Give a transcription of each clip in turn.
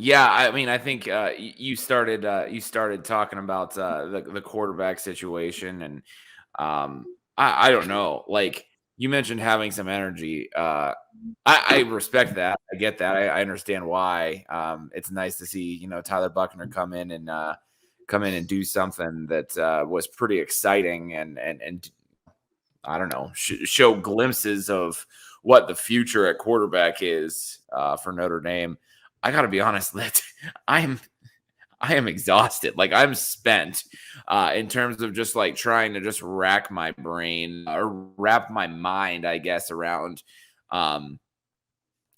Yeah, I mean, I think you started talking about the quarterback situation, and I don't know. Like you mentioned, having some energy. I respect that. I get that. I understand why. It's nice to see Tyler Buckner come in and do something that was pretty exciting, and I don't know, show glimpses of what the future at quarterback is for Notre Dame. I got to be honest, that I'm I am exhausted. Like I'm spent in terms of just like trying to just rack my brain or wrap my mind, I guess, around um,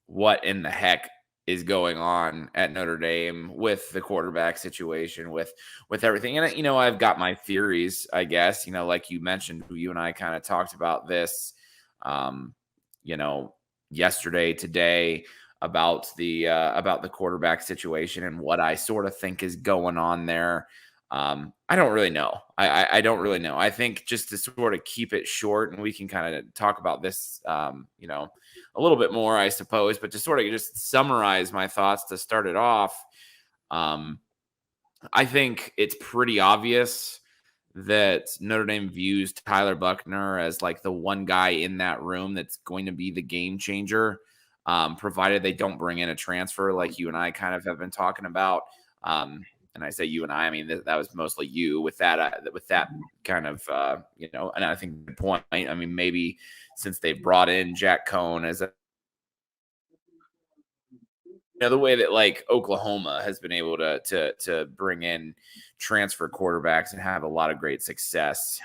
what in the heck is going on at Notre Dame with the quarterback situation, with everything. And I've got my theories, I guess. Like you mentioned, you and I kind of talked about this, um, you know, yesterday, today about the quarterback situation and what I sort of think is going on there. I don't really know. I don't really know. I think just to sort of keep it short, and we can kind of talk about this, a little bit more, I suppose, but to sort of just summarize my thoughts to start it off, um, I think it's pretty obvious that Notre Dame views Tyler Buckner as like the one guy in that room that's going to be the game changer, provided they don't bring in a transfer like you and I kind of have been talking about. And I say you and I mean that was mostly you with that kind of and I think the point. I mean, maybe since they brought in Jack Cohn as the way that like Oklahoma has been able to bring in transfer quarterbacks and have a lot of great success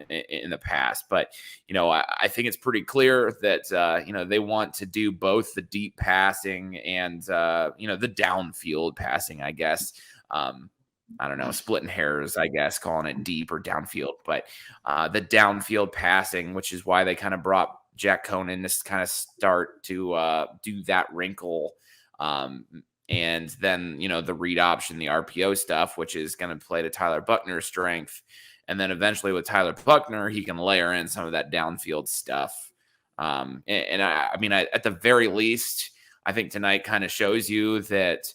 in the past. But I think it's pretty clear that they want to do both the deep passing and the downfield passing, I guess. I don't know, splitting hairs, I guess, calling it deep or downfield, but the downfield passing, which is why they kind of brought Jack Cohn in to kind of start to do that wrinkle. And then, the read option, the RPO stuff, which is going to play to Tyler Buckner's strength. And then eventually with Tyler Buckner, he can layer in some of that downfield stuff. I mean, at the very least, I think tonight kind of shows you that,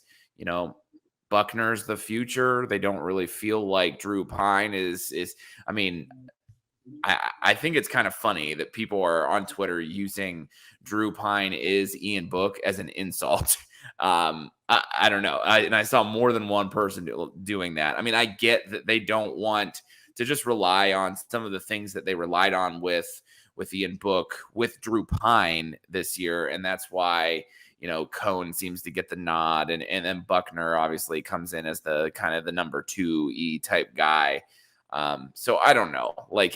Buckner's the future. They don't really feel like Drew Pine is, I mean, I think it's kind of funny that people are on Twitter using Drew Pine is Ian Book as an insult. I don't know. And I saw more than one person doing that. I mean, I get that they don't want to just rely on some of the things that they relied on with Ian Book with Drew Pine this year. And that's why, Cohn seems to get the nod. And then Buckner obviously comes in as the kind of the number 2 type guy. So I don't know. Like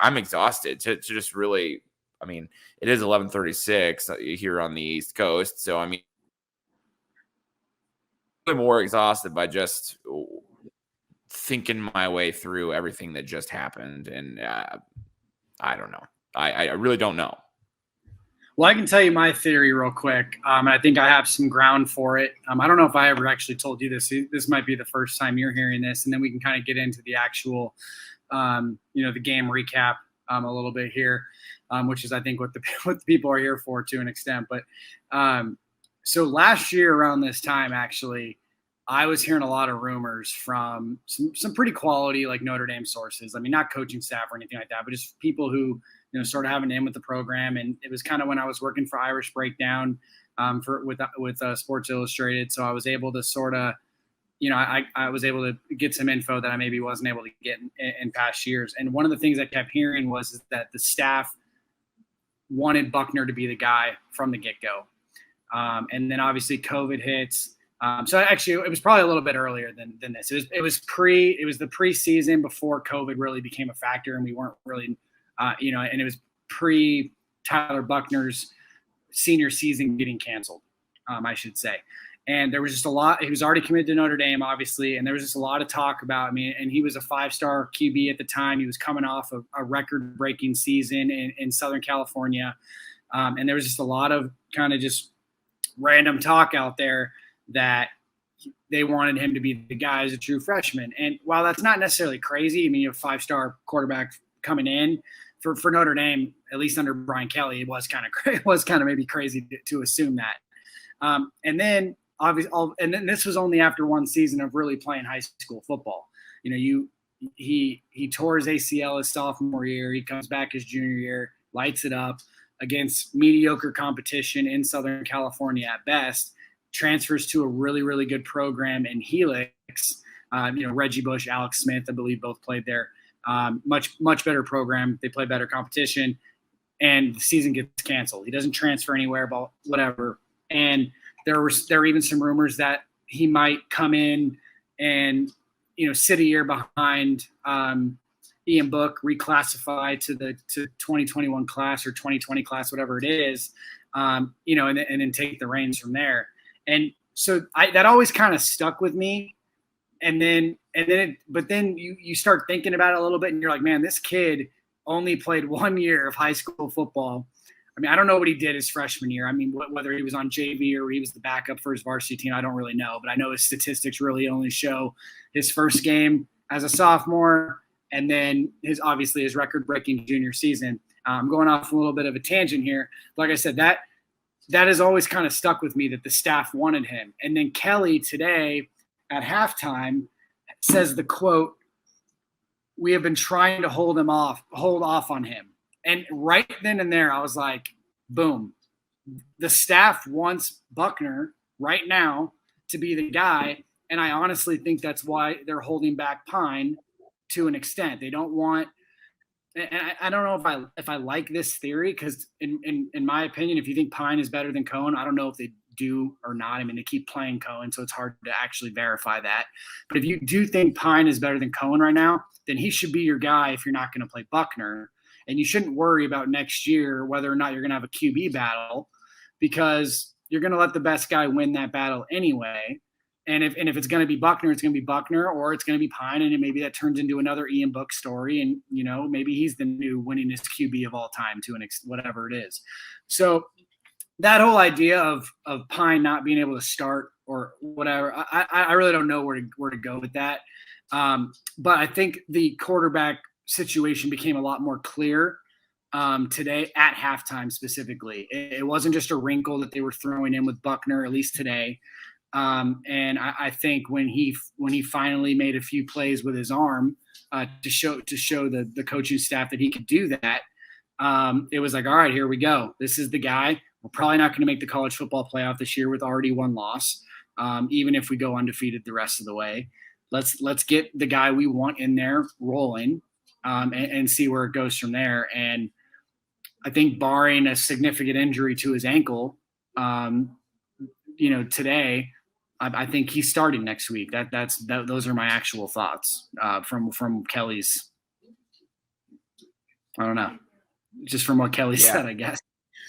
I'm exhausted to just really. I mean, it is 11:36 here on the East Coast, so I mean, I'm more exhausted by just thinking my way through everything that just happened, and I don't know. I really don't know. Well, I can tell you my theory real quick, and I think I have some ground for it. I don't know if I ever actually told you this. This might be the first time you're hearing this, and then we can kind of get into the actual, the game recap a little bit here, which is I think what the people are here for to an extent. But so last year around this time, actually, I was hearing a lot of rumors from some pretty quality like Notre Dame sources. I mean, not coaching staff or anything like that, but just people who sort of have an in with the program. And it was kind of when I was working for Irish Breakdown with Sports Illustrated, so I was able to sort of, I was able to get some info that I maybe wasn't able to get in past years. And one of the things I kept hearing was that the staff wanted Buckner to be the guy from the get-go. And then obviously COVID hits. So actually, it was probably a little bit earlier than this. It was the preseason before COVID really became a factor, and we weren't really, and it was pre Tyler Buckner's senior season getting canceled, I should say. And there was just a lot. He was already committed to Notre Dame, obviously, and there was just a lot of talk about. I mean, and he was a 5-star QB at the time. He was coming off of a record-breaking season in Southern California, and there was just a lot of kind of just random talk out there that they wanted him to be the guy as a true freshman. And while that's not necessarily crazy, I mean, you have a 5-star quarterback coming in for Notre Dame, at least under Brian Kelly, it was kind of maybe crazy to assume that. And then obviously, and then this was only after one season of really playing high school football. He tore his ACL his sophomore year. He comes back his junior year, lights it up against mediocre competition in Southern California at best. Transfers to a really, really good program in Helix. Reggie Bush, Alex Smith, I believe both played there. Much better program. They play better competition, and the season gets canceled. He doesn't transfer anywhere, but whatever. And there were even some rumors that he might come in and sit a year behind Ian Book, reclassify to the 2021 class or 2020 class, whatever it is, and then take the reins from there. And so that always kind of stuck with me. But then you start thinking about it a little bit, and you're like, man, this kid only played 1 year of high school football. I mean, I don't know what he did his freshman year. I mean, whether he was on JV or he was the backup for his varsity team, I don't really know. But I know his statistics really only show his first game as a sophomore, and then obviously his record-breaking junior season. I'm going off a little bit of a tangent here. Like I said, that has always kind of stuck with me, that the staff wanted him. And then Kelly today at halftime says the quote, "We have been trying to hold off on him." And right then and there, I was like, boom. The staff wants Buckner right now to be the guy. And I honestly think that's why they're holding back Pine to an extent. They don't want – and I don't know if I like this theory, because in my opinion, if you think Pine is better than Cohen, I don't know if they do or not. I mean, they keep playing Cohen, so it's hard to actually verify that. But if you do think Pine is better than Cohen right now, then he should be your guy if you're not going to play Buckner. And you shouldn't worry about next year whether or not you're going to have a QB battle, because you're going to let the best guy win that battle anyway. And if it's going to be Buckner, it's going to be Buckner, or it's going to be Pine, and maybe that turns into another Ian Book story. And, maybe he's the new winningest QB of all time to whatever it is. So that whole idea of Pine not being able to start or whatever, I really don't know where to go with that. But I think the quarterback situation became a lot more clear today at halftime specifically. It wasn't just a wrinkle that they were throwing in with Buckner, at least today. And I think when he finally made a few plays with his arm to show the coaching staff that he could do that, it was like, all right, here we go. This is the guy. We're probably not going to make the college football playoff this year with already one loss, even if we go undefeated the rest of the way. Let's get the guy we want in there rolling. And see where it goes from there. And I think barring a significant injury to his ankle, today, I think he's starting next week. Those are my actual thoughts from Kelly's. I don't know, just from what Kelly said, I guess.